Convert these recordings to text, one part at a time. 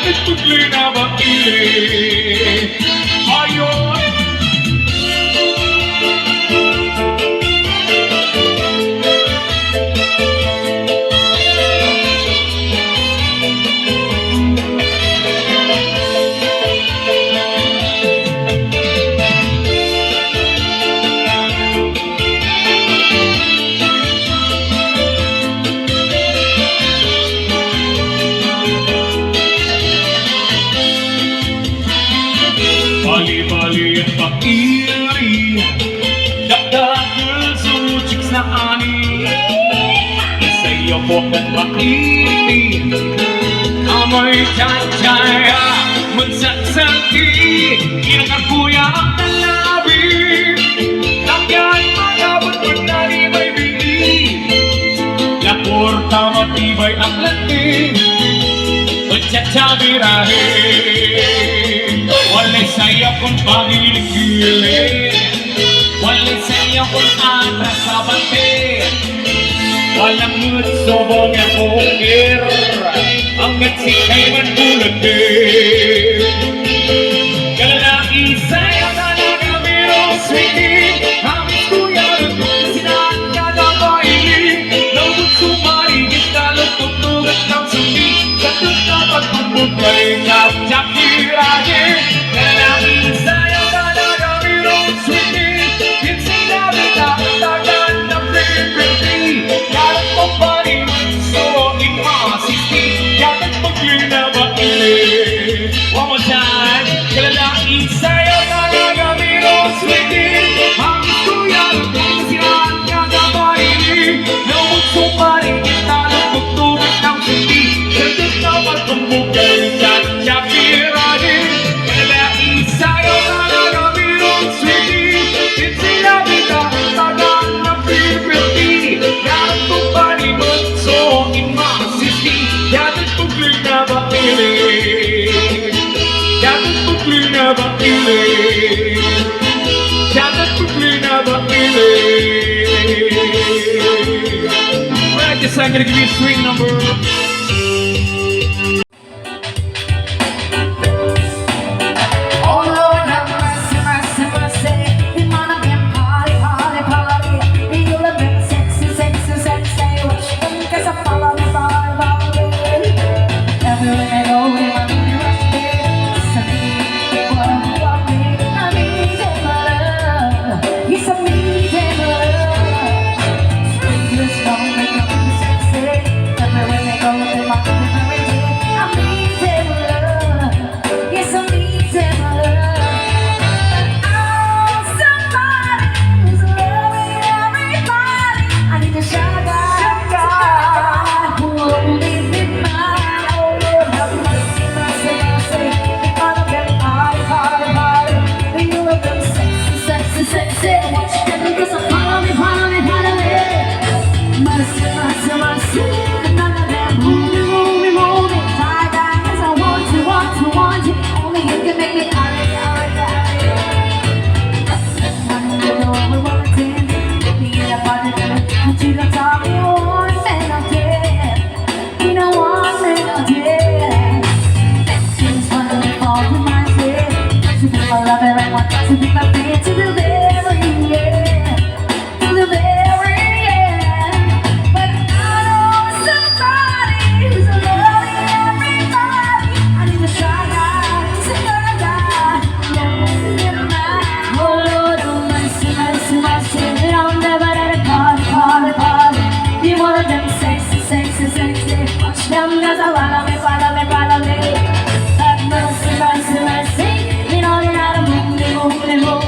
Dapat tuloy na ba ayun. Bali-bali at pakiri, dakdakil suchik sa ani. Isayo po at maiti, amoy tiyaya, magsaksalti. Kinakakuya ang talabi, takyan magabot ko na di may bili. Laporta matibay ang lating, magtsatsabirahe. Walay sayo kung pagilig-gilig, walay sayo kung atras sa bante. Walang nutsobong at bukir, hanggat sikay man bulagin. Kalalaki sa'yo talaga mayroong sweetie, habis kuya luto sinaan ka na mahilig. Lawag sumarigit ka lutog-tugat ng suki, katut na pagpapukay ka tsakirahin. Kalalaki sa'yo talaga mayroong sweetie, yung sinabi ka tagan ng pretty. Yarat mo pa rin so imasisti, yatat paglinabait. One more time. Kalalaki sa'yo talaga mayroong sweetie, hangis kuya luto sinaan ka na mahilig. Lawag sumaring kita lutog-tugat ng suki, katut na pagpapukay ka tsakirahin. Kalalaki sa'yo talaga mayroong sweetie, yung sinabi ka tagan ng pretty. Yarat mo pa rin so imasisti, yatat paglinabait. Yatat paglinabait, yatat paglinabait. Well, I guess I'm gonna give you a swing number. Oh Lord, have mercy, mercy, mercy. You wanna be party, party, party. You love them sexy, sexy, sexy. Watch them 'cause I follow me, follow me, follow me. Everywhere I go, they want me to rush me. It's a me, what I want me. I need them love. It's a me, them love. Strangers come, they come to sexy. Everywhere they go, they want me to rush me. I need them love. It's a me, them love. Oh, somebody who's loving everybody. I need a shy guy who will leave me mine. Oh Lord, have mercy, mercy, mercy. All of them party, party, party. You love them sexy, sexy, sexy. Watch them 'cause I follow me, follow me, follow me. Mercy, mercy, mercy. None of them move me, move me, move me. Shy guy 'cause I want you, want you, want you. Only you can make me hurry, hurry, hurry. You know what we wanna do. Me and a partner, but you don't tell me one thing I did. You know one thing I did. Things finally fall to my head. To be my lover, I want to be my friend to the very end, to the very end. But I know somebody who's loving everybody. I need a shy guy, a shy guy, loving everybody. Oh Lord, oh mercy, mercy, mercy. I'm never at a party, party, party. You want them sexy, sexy, sexy. Watch them 'cause I follow me, follow me, follow me. Have mercy, mercy, mercy. You know they gotta move me, move me, move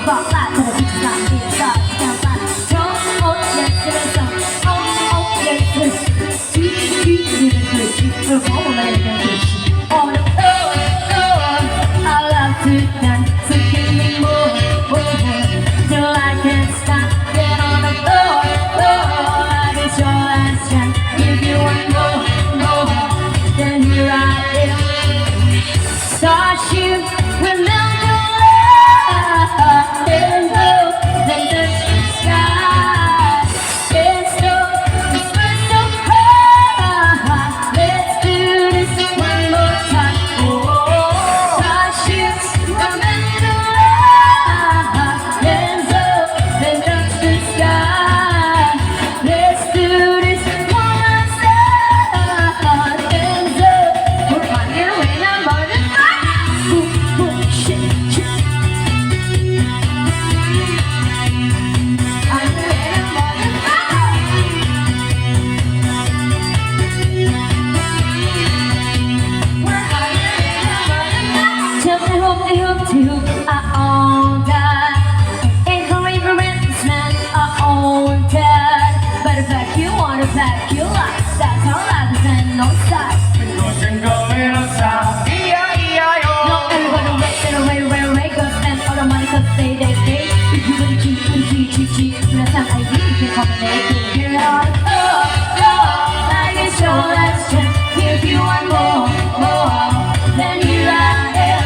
spotlight, but the beach is not inside. Stand by, don't, oh, yes, there's some, oh, yes, there's the whole land on the floor, I love to dance, so give me more, till I can't stop. Get on the floor, like it's your last chance. If you want more, then here I am. Starship, remember love, and hope, then touch the sky. It's so, it's so hard. Let's do this one more time. Starship, remember love, and hope, then touch the sky. Let's do this one more time. And hope, we're on your way now, more than boom, boom, shake, shake. I'm ready more than we're higher than more than Till I own that. Ain't no reverence, man, I own that. Better pack you, wanna pack you like. That's how life is and no side. Nothing going outside. No, everybody wait, go spend all the money cause they If you really cheat, last time I did, you can combinate it. Get it on the floor, like it's your last chance. If you want more, then here I am.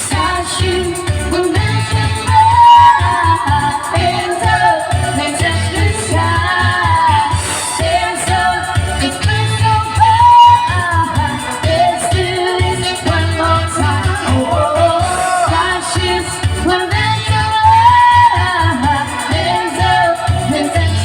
Starship, we're meant to fly. Hands up, let's touch the sky. Hands up, it's been so far. Let's do this one more time. Starship, we're meant to fly. Hands up, let's touch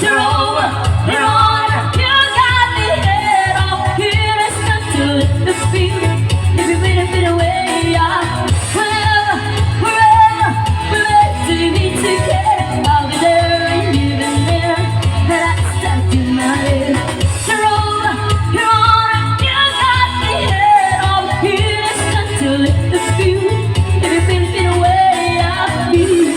You're over, you're on. You got me head off. Here is not to let the feel. If you've been away, yeah. Wherever, wherever, wherever do you need to get? I'll be there and even there. That I stuck in my head. You're over, you're on. You got me head off. Here is not to let the feel. If you've been away, I'll feel.